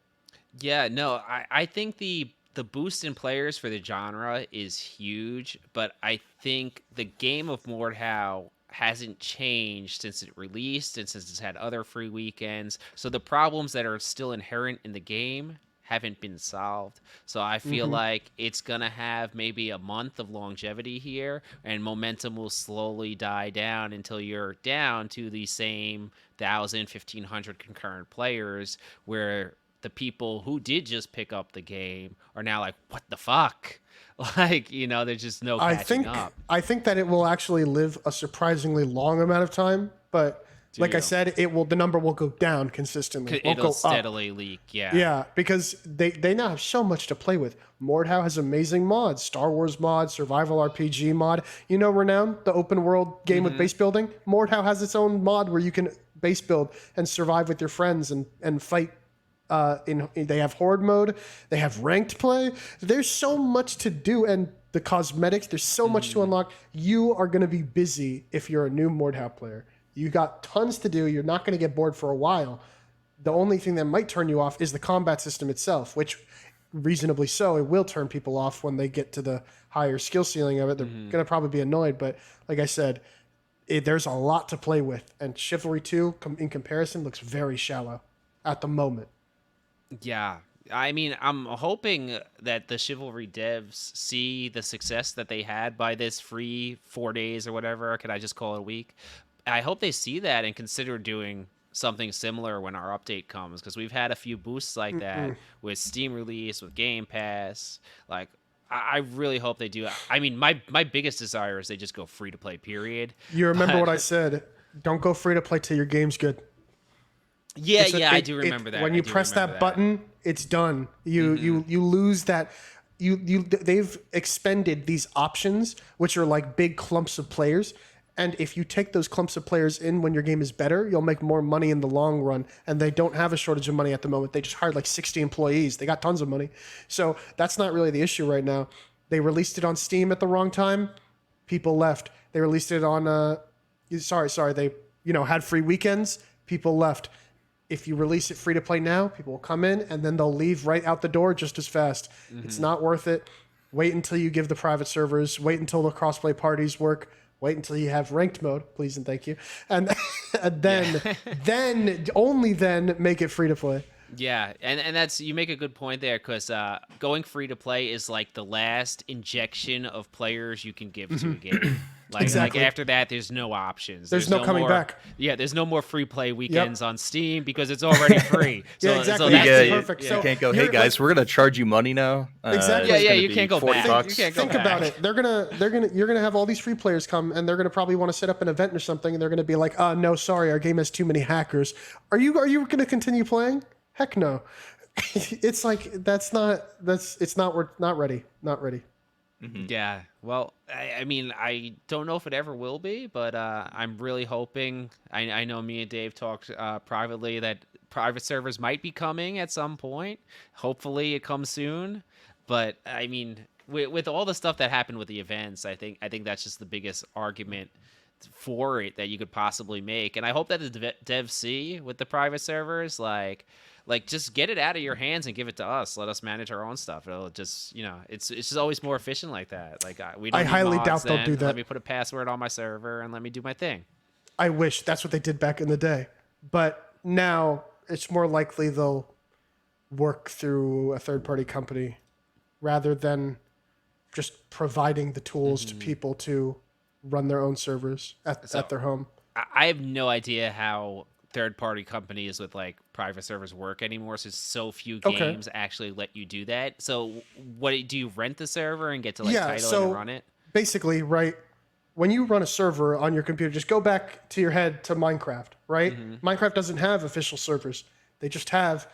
Yeah, no, I think the boost in players for the genre is huge, but I think the game of Mordhau hasn't changed since it released and since it's had other free weekends. So the problems that are still inherent in the game haven't been solved. So I feel like it's gonna have maybe a month of longevity here, and momentum will slowly die down until you're down to the same 1,000, 1,500 concurrent players, where the people who did just pick up the game are now like, what the fuck? Like, there's just no I catching think up. I think that it will actually live a surprisingly long amount of time, but like I you? said, the number will go down consistently. It won't It'll go up. steadily leak. Yeah. Yeah, because they now have so much to play with. Mordhau has amazing mods, Star Wars mod, survival RPG mod. Renown, the open world game with base building. Mordhau has its own mod where you can base build and survive with your friends and fight. They have horde mode, they have ranked play. There's so much to do, and the cosmetics. There's so much to unlock. You are going to be busy if you're a new Mordhau player. You got tons to do. You're not going to get bored for a while. The only thing that might turn you off is the combat system itself, which reasonably so, it will turn people off when they get to the higher skill ceiling of it. They're going to probably be annoyed, but like I said, there's a lot to play with, and Chivalry 2 in comparison looks very shallow at the moment. Yeah. I mean, I'm hoping that the Chivalry devs see the success that they had by this free 4 days or whatever. Could I just call it a week? I hope they see that and consider doing something similar when our update comes, because we've had a few boosts like that with Steam release, with Game Pass. Like, I really hope they do. I mean, my biggest desire is they just go free to play, period. You remember what I said? Don't go free to play till your game's good. Yeah, I do remember that. When you press that button, it's done. You lose that. They've expended these options, which are like big clumps of players. And if you take those clumps of players in when your game is better, you'll make more money in the long run. And they don't have a shortage of money at the moment. They just hired like 60 employees. They got tons of money. So that's not really the issue right now. They released it on Steam at the wrong time. People left. They released it on they had free weekends. People left. If you release it free to play now, people will come in and then they'll leave right out the door just as fast. It's not worth it. Wait until you give the private servers. Wait until the crossplay parties work. Wait until you have ranked mode, please and thank you. And then only then make it free to play. Yeah, and that's, you make a good point there, because going free to play is like the last injection of players you can give to a game. Like after that, there's no options. There's no coming back. Yeah, there's no more free play weekends on Steam because it's already free. Yeah, exactly. So that's perfect. You So can't go, hey guys, we're gonna charge you money now. Exactly. It's Yeah, gonna you be can't go $40. back. You can't go Think back. about it. You're gonna have all these free players come, and they're gonna probably want to set up an event or something, and they're gonna be like, no, sorry, our game has too many hackers. Are you gonna continue playing? Heck no. It's like we're not ready. Not ready. Yeah, well, I mean, I don't know if it ever will be, but I'm really hoping. I know me and Dave talked privately that private servers might be coming at some point. Hopefully, it comes soon. But I mean, with all the stuff that happened with the events, I think that's just the biggest argument for it that you could possibly make. And I hope that the devs see with the private servers, like just get it out of your hands and give it to us. Let us manage our own stuff. It'll just, it's just always more efficient like that. Like we don't I need highly mods doubt they'll then. do that. Let me put a password on my server and let me do my thing. I wish that's what they did back in the day, but now it's more likely they'll work through a third-party company rather than just providing the tools to people to run their own servers at their home. I have no idea how third-party companies with like private servers work anymore, since so few games actually let you do that. So what do you rent the server and get to title it and run it? Basically, right, when you run a server on your computer, just go back to your head to Minecraft, right? Minecraft doesn't have official servers. They just have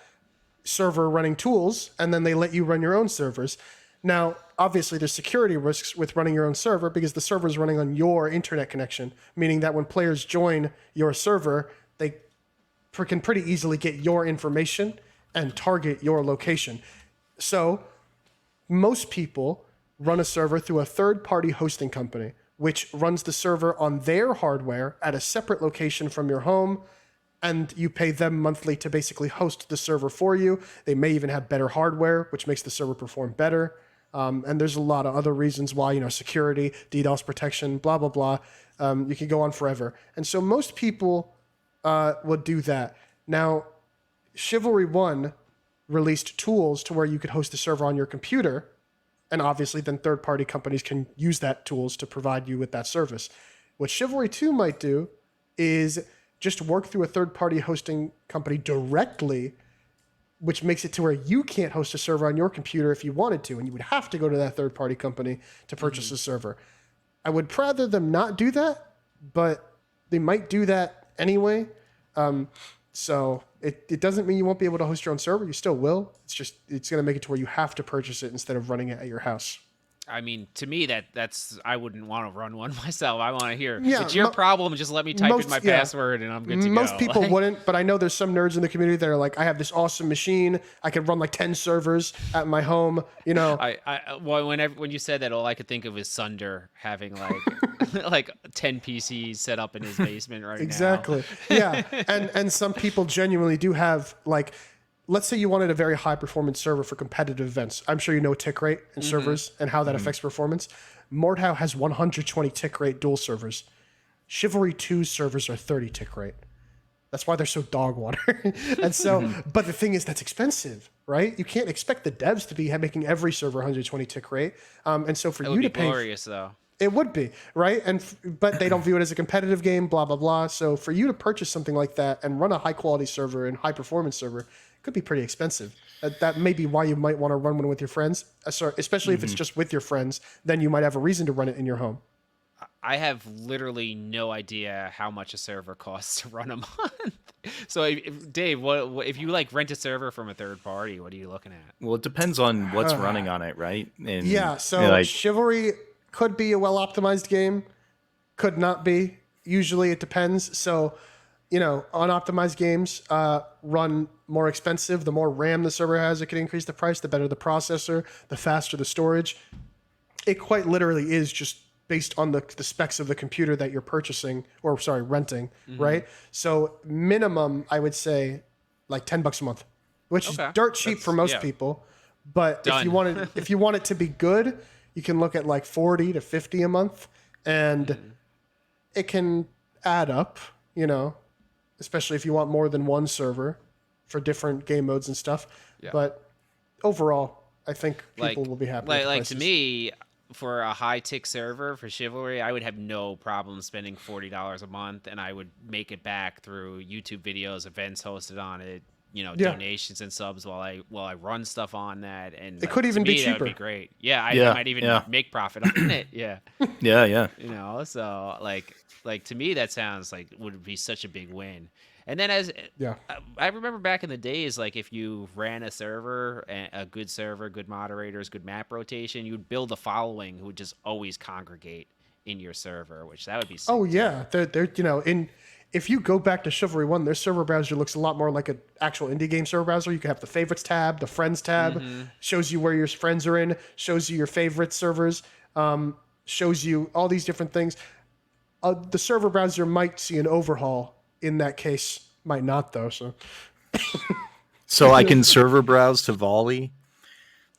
server running tools, and then they let you run your own servers. Now, obviously, there's security risks with running your own server because the server is running on your internet connection, meaning that when players join your server, they can pretty easily get your information and target your location. So most people run a server through a third-party hosting company, which runs the server on their hardware at a separate location from your home, and you pay them monthly to basically host the server for you. They may even have better hardware, which makes the server perform better. And there's a lot of other reasons why, security, DDoS protection, blah, blah, blah. You can go on forever. And so most people would do that. Now, Chivalry 1 released tools to where you could host a server on your computer, and obviously then third-party companies can use that tools to provide you with that service. What Chivalry 2 might do is just work through a third-party hosting company directly, which makes it to where you can't host a server on your computer if you wanted to, and you would have to go to that third-party company to purchase a server. I would rather them not do that, but they might do that anyway. So it doesn't mean you won't be able to host your own server. You still will. It's going to make it to where you have to purchase it instead of running it at your house. I mean, to me, that's I wouldn't want to run one myself. I want to hear, Yeah, it's your problem. Just let me type in my password and I'm good to go. Most people wouldn't, but I know there's some nerds in the community that are like, I have this awesome machine. I could run like 10 servers at my home. When you said that, all I could think of is Sunder having like 10 PCs set up in his basement right Exactly. Yeah. And some people genuinely do have like, let's say you wanted a very high performance server for competitive events. I'm sure you know tick rate in servers and how that affects performance. Mordhau has 120 tick rate dual servers. Chivalry 2 servers are 30 tick rate. That's why they're so dog water. And so, but the thing is, that's expensive, right? You can't expect the devs to be making every server 120 tick rate. And so for It you would to be pay, glorious, though. it would be, right? But they don't view it as a competitive game, blah, blah, blah. So for you to purchase something like that and run a high quality server and high performance server, it could be pretty expensive. That may be why you might want to run one with your friends, especially if it's just with your friends. Then you might have a reason to run it in your home. I have literally no idea how much a server costs to run a month. So, Dave, what if you like rent a server from a third party? What are you looking at? Well, it depends on what's running on it, right? And Yeah, so Chivalry could be a well-optimized game, could not be. Usually it depends. So, unoptimized games run more expensive. The more RAM the server has, it can increase the price. The better the processor, the faster the storage. It quite literally is just based on the specs of the computer that you're purchasing, or renting, right? So minimum, I would say, like $10 a month, which is dirt cheap for most people. But if you want it to be good, you can look at like 40 to 50 a month, and it can add up, especially if you want more than one server for different game modes and stuff. Yeah. But overall, I think people will be happy with the prices. To me, for a high tick server for Chivalry, I would have no problem spending $40 a month, and I would make it back through YouTube videos, events hosted on it, donations and subs while I run stuff on that. And it could even be cheaper. That would be great. Yeah, I might even make profit on it. Yeah. Yeah. So like to me that sounds like would be such a big win. And then I remember back in the days, like if you ran a server, a good server, good moderators, good map rotation, you'd build a following who would just always congregate in your server, which that would be sick. Oh yeah, they're if you go back to Chivalry 1, their server browser looks a lot more like an actual indie game server browser. You can have the favorites tab, the friends tab, shows you where your friends are in, shows you your favorite servers, shows you all these different things. The server browser might see an overhaul. In that case, might not though. So I can server browse to VOLLEY.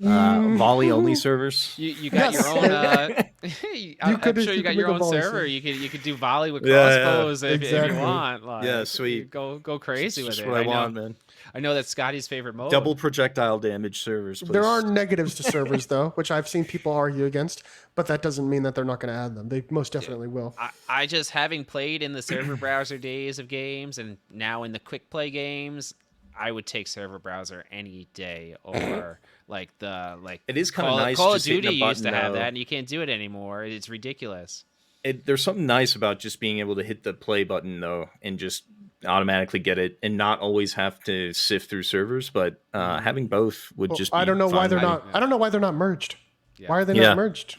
Volley only servers. You got your own. I'm sure you got your own server. You could do volley with crossbows if you want. Like, sweet. Go crazy with it. That's what I want, man. I know that's Scotty's favorite mode. Double projectile damage servers, please. There are negatives to servers though, which I've seen people argue against, but that doesn't mean that they're not going to add them. They most definitely will. I just, having played in the server browser days of games and now in the quick play games, I would take server browser any day over it is kind of nice. Call of Duty used to have that, and you can't do it anymore. It's ridiculous. There's something nice about just being able to hit the play button though, and just automatically get it, and not always have to sift through servers. But having both would just. I don't know why they're not. I don't know why they're not merged. Yeah. Why are they not merged?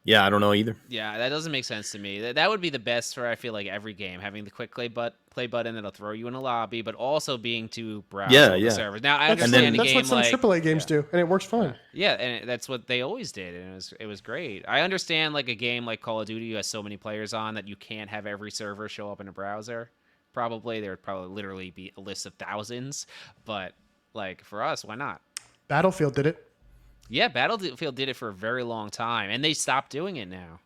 Yeah, I don't know either. Yeah, that doesn't make sense to me. That would be the best for, I feel like, every game, having the quick play button that'll throw you in a lobby, but also being to browse the servers. Now, I understand that's what some AAA games do, and it works fine. Yeah, and that's what they always did, and it was great. I understand like a game like Call of Duty has so many players on that you can't have every server show up in a browser. Probably there would probably literally be a list of thousands, but like for us, why not? Battlefield did it. Yeah, Battlefield did it for a very long time, and they stopped doing it now.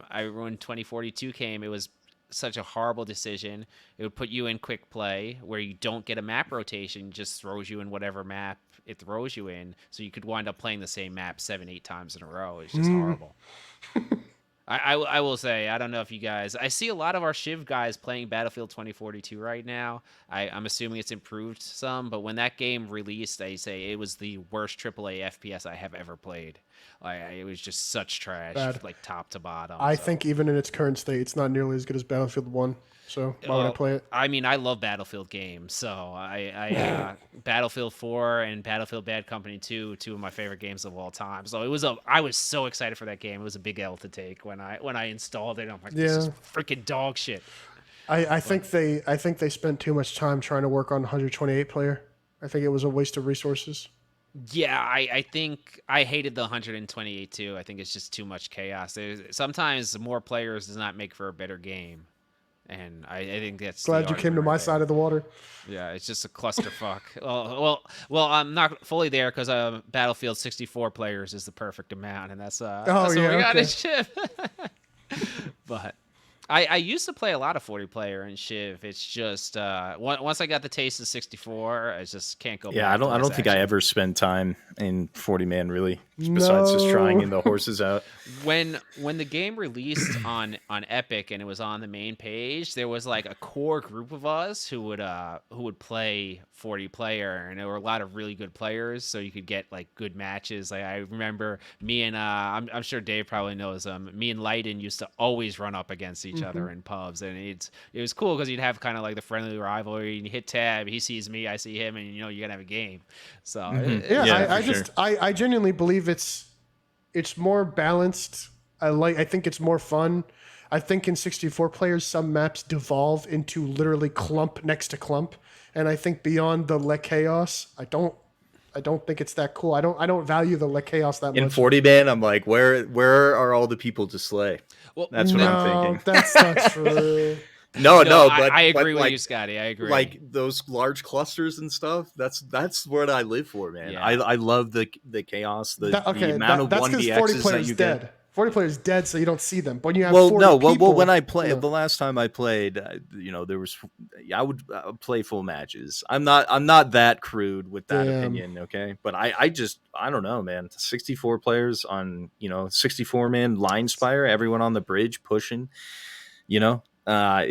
When 2042 came, it was such a horrible decision. It would put you in quick play where you don't get a map rotation, just throws you in whatever map it throws you in, so you could wind up playing the same map 7-8 times in a row. It's just horrible. I will say, I don't know if you guys... I see a lot of our Shiv guys playing Battlefield 2042 right now. I'm assuming it's improved some, but when that game released, I say it was the worst AAA FPS I have ever played. It was just such trash, like top to bottom. I think even in its current state, it's not nearly as good as Battlefield 1. So why would I play it? I mean, I love Battlefield games. So I Battlefield 4 and Battlefield Bad Company 2, two of my favorite games of all time. So I was so excited for that game. It was a big L to take when I installed it. I'm like, this is freaking dog shit. I think they spent too much time trying to work on 128 player. I think it was a waste of resources. Yeah, I think I hated the 128 too. I think it's just too much chaos. Sometimes more players does not make for a better game. And I think that's glad you came to my side of the water. Yeah, it's just a clusterfuck. well, I'm not fully there because Battlefield 64 players is the perfect amount, and that's what we got to ship. But I used to play a lot of 40 player in Shiv. It's just once I got the taste of 64, I just can't go Yeah, back to I less don't think I action. ever spend time in 40 man really, besides just No. trying the horses out. When the game released on Epic and it was on the main page, there was like a core group of us who would play 40 player, and there were a lot of really good players, so you could get like good matches. Like I remember me and I'm sure Dave probably knows them. Me and Leiden used to always run up against each Hmm. other in pubs, and it was cool because you'd have kind of like the friendly rivalry. And you hit tab, he sees me, I see him, and you know you're gonna have a game. So Yeah, Yeah, for I sure. just I genuinely believe it's more balanced. I think it's more fun. I think in 64 players some maps devolve into literally clump next to clump, and I think beyond the Le Chaos, I don't think it's that cool. I don't value the Le Chaos that In much. 40 man, I'm like, where are all the people to slay? well, That's what I'm No, thinking. that's not true. No, no, no, I but agree with you, Scotty. I agree. like those large clusters and stuff. That's what I live for, man. Yeah. I love the chaos, the Okay, amount of that's one because 40 BXs that players you get. dead. 40 players dead, so you don't see them. But when you have Well, 40 no, well, when people, I play no. the last time I played, there was, I would play full matches. I'm not that crude with that Damn. opinion, okay? But I don't know, man. 64 players on 64 man line spire, everyone on the bridge pushing, is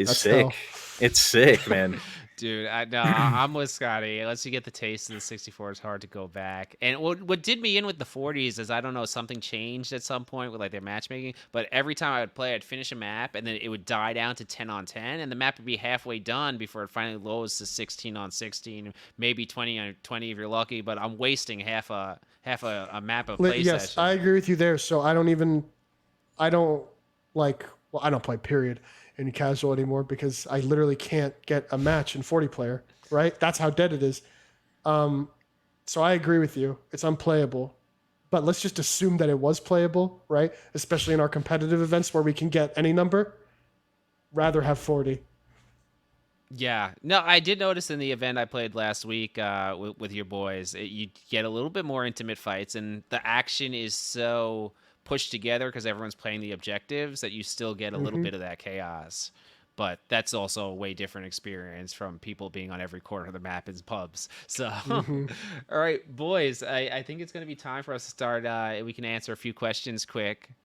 That's sick. hell. It's sick, man. Dude, I'm with Scotty. Unless you get the taste of the 64, it's hard to go back. And what did me in with the 40s is I don't know, something changed at some point with like their matchmaking. But every time I would play, I'd finish a map and then it would die down to 10 on 10, and the map would be halfway done before it finally lowers to 16 on 16, maybe 20 on 20 if you're lucky. But I'm wasting half a map of play Yes, I session. agree with you there. So I don't I don't play period in casual anymore because I literally can't get a match in 40 player, right? That's how dead it is. Um, so I agree with you. It's unplayable. But let's just assume that it was playable, right? Especially in our competitive events where we can get any number. Rather have 40. Yeah, no, I did notice in the event I played last week with your boys, you get a little bit more intimate fights, and the action is so pushed together because everyone's playing the objectives that you still get a little Hmm. bit of that chaos. But that's also a way different experience from people being on every corner of the map in pubs. So, Hmm. all right, boys, I think it's going to be time for us to start. We can answer a few questions quick.